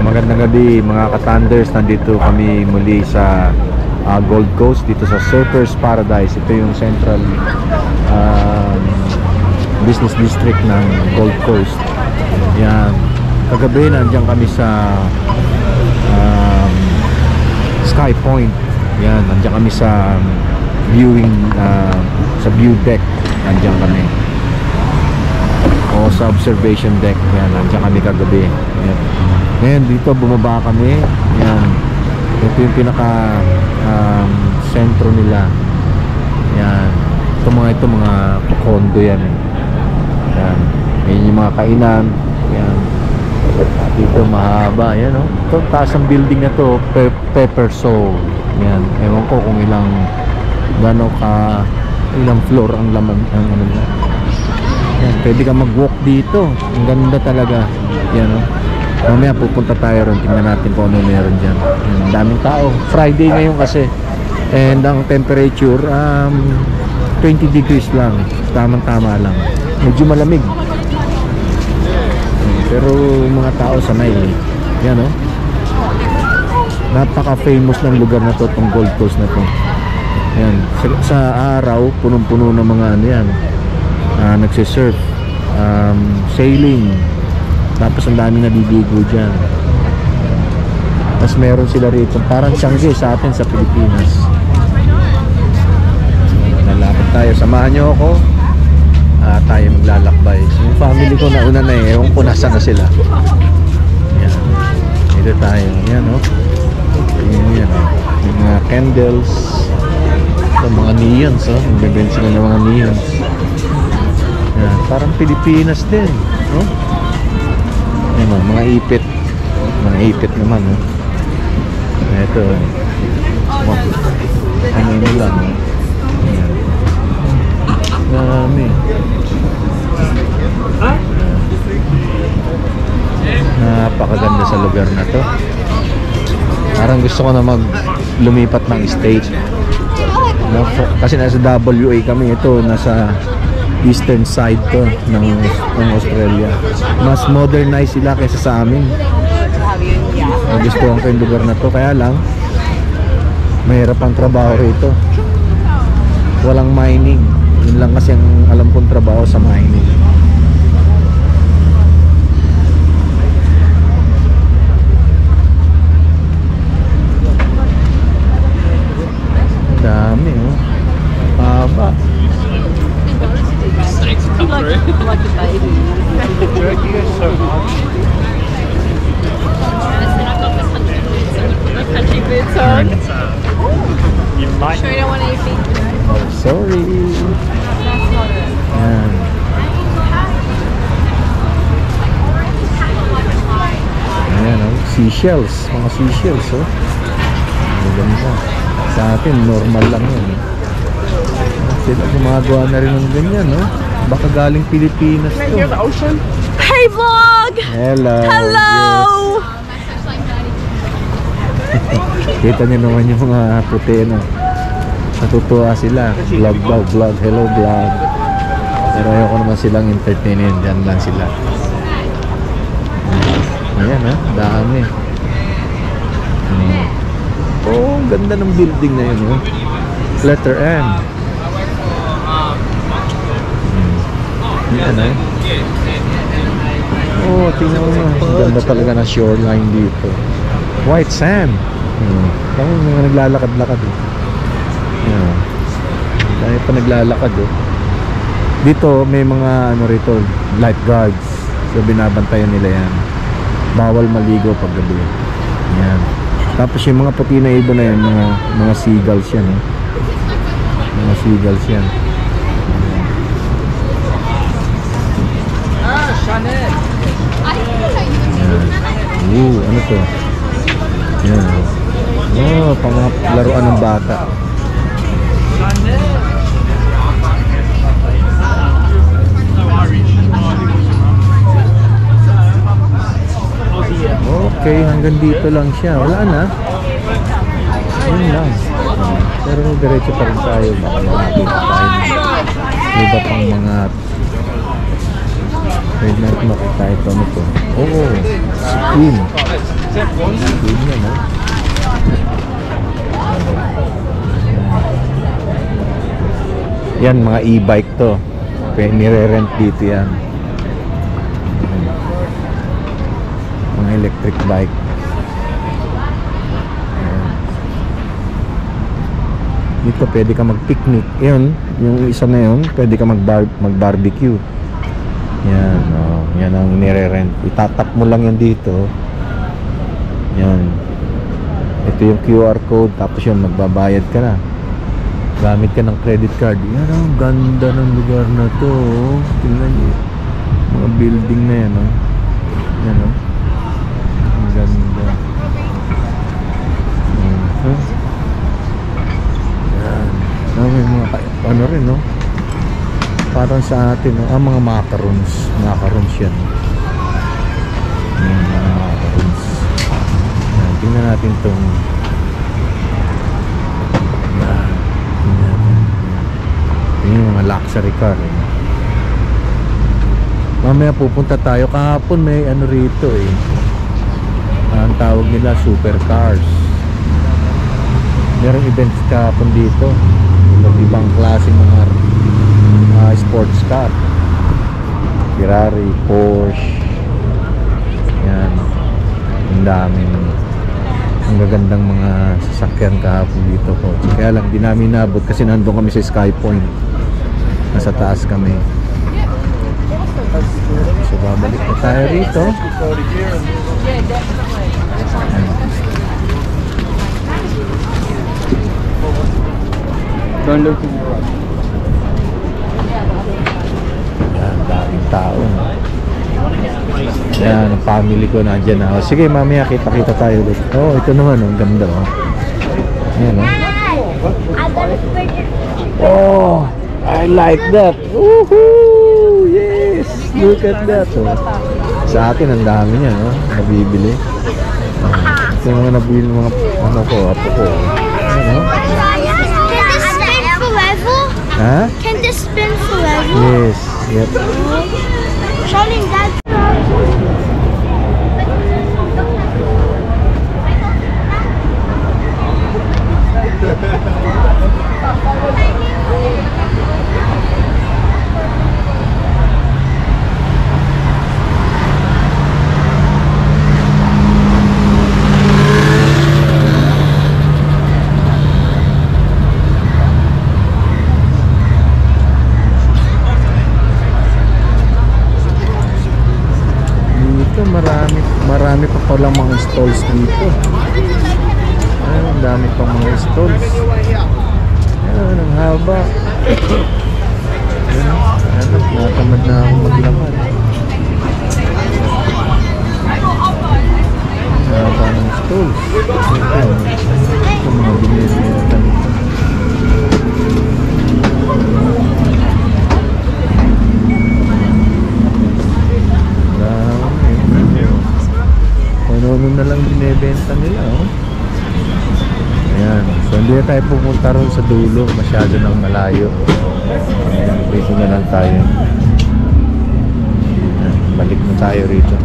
Magandang gabi mga ka-Thunders. Nandito kami muli sa Gold Coast, dito sa Surfers Paradise. Ito yung central business district ng Gold Coast. Yan. Kagabi nandiyan kami sa Sky Point. Yan, nandiyan kami sa viewing sa view deck. Nandiyan kami. O sa observation deck. Yan, nandiyan kami kagabi. Yan. Ngayon dito bumaba kami. Yan. Ito yung pinaka sentro nila. Yan. Ito mga condo yan. Yan. Yan yung mga kainan. Yan. Dito mahaba. Yan, oh. Ito taas ang building na to, Pepper Soul. Yan. Ewan ko kung ilang floor ang laman ang ano niya. Yan, pwede ka mag-walk dito. Ang ganda talaga. Yan, oh. Mamaya pupunta tayo ron. Tingnan natin kung ano meron dyan. Yan, daming tao. Friday ngayon kasi. And ang temperature 20 degrees lang. Tamang-tama lang. Medyo malamig. Pero mga tao sanay. Yan, oh. Napaka-famous ng lugar na to, itong Gold Coast na to. Yan. Sa araw, punong-puno ng mga ano yan. Nagsisurf, sailing, tapos ang dami naliligo dyan. Tapos meron sila rito parang Tiangge sa atin sa Pilipinas. Lalakad tayo, samahan nyo ako. Tayo maglalakbay. Yung family ko nauna na eh, ewan ko nasa na sila. Yan. Dito tayo. Yan, oh. Yan, oh. Yung mga candles. Ito, mga neons, oh. Nagbibenta sila ng mga neons. Yan, parang Pilipinas din, no? Yan, oh, mga ipit. Mga ipit naman, no? Ito, ano yun lang, no? Yan. Dami. Napakaganda sa lugar na to. Parang gusto ko na lumipat ng state, no? Kasi nasa WA kami. Ito, nasa eastern side to ng Australia. Mas modernized sila kaysa sa amin. Nagustuhan ko yung lugar na to. Kaya lang mahirap ang trabaho rito. Walang mining. Yun lang kasi ang alam kong trabaho sa mining. Dami, oh. Haba. Like a baby. Thank you so much. Country boots on. You might. Sure you don't want any feet? Oh, sorry. Yan. Ayan, oh. Seashells. Mga seashells, oh. Maganda. Sa atin, normal lang yun. Sila gumagawa na rin ng ganyan, no? Baka galing Pilipinas to. Here's the ocean. Hey vlog! Hello! Hello! Yes. Kita niyo naman yung mga puti, no? Natutuwa sila. Vlog. Hello vlog. Pero ayoko naman silang entertainin. Diyan lang sila. Ayan, ha? Dami. Oh, ganda ng building na yun, oh. Letter M. Yan, eh. Oh, tingnan mo. Ganda talaga na shoreline dito. White sand. Tama mga naglalakad-lakad, eh. Yan. Dahil pa naglalakad, oh. Dito may mga ano rito, lifeguards. So binabantayan nila yan. Bawal maligo pag gabi. Yan. Tapos yung mga puti na ibon na yan, mga seagulls yan, eh. Mga seagulls yan. Chanel. Ano to? Yan. Oh, pang laruan ng bata. Okay, hanggang dito lang siya. Wala na. Yun lang. Pero diretso pa rin tayo. Baka makakita tayo. Iba pang mga Pwede natin makita ito. Ano to? Oo, skin. Yun yan, no? Yan, mga e-bike to. Kaya nire-rent dito yan. Mga electric bike. Ayan. Dito pwede ka mag-picnic. Yun, yung isa na yun, pwede ka mag-barbecue. Yan, oh, yan ang nire-rent. Itatap mo lang yan dito. Yan. Ito yung QR code, tapos yun, magbabayad ka na. Gamit ka ng credit card. Yan, ang ganda ng lugar na to. Tingnan niyo. Mga building na yan, oh. Yan, oh. Ang ganda. Yan. May mga ano rin, no? Parang sa atin, no? Mga macarons. Macarons yan. Yan, mga macarons. Yan, tingnan natin itong yung mga luxury car, eh. Mamaya pupunta tayo. Kahapon may ano rito, eh. Ang tawag nila supercars. Merong events kahapon dito. Ibang klaseng mga sports car. Ferrari, Porsche. Yan. Ang daming ang gagandang mga sasakyan kahapon dito po. Kaya lang di namin nabot kasi nandun kami sa Sky Point. Nasa taas kami. So babalik na tayo rito. Don't look to the right. Yan, daming tao. Yan, ang family ko nandyan na. Sige, mamaya kita-kita tayo ulit. Oh, ito naman, ang ganda, oh. Yan, oh. Oh, I like that. Woohoo! Yes! Look at that, oh. Sa akin, ang dami niya, no? Nabibili. Ito yung mga nabibili mga ano ko, apo ko. Ano? Ha? Can this spin forever? Yes. Yep. Showing that. Marami pa palang mga stalls dito. Ay, ang dami pang mga stalls. Ayan, ang haba. Ayan, natamad na akong maglakad. Ang haba ng stalls. Ito mga binibenta nito. Ano na lang binibenta nila, oh. Ayan. So hindi na tayo pupunta ron sa dulo. Masyado nang malayo. Ayan. Dito na lang tayo. Ayan. Balik na tayo rito.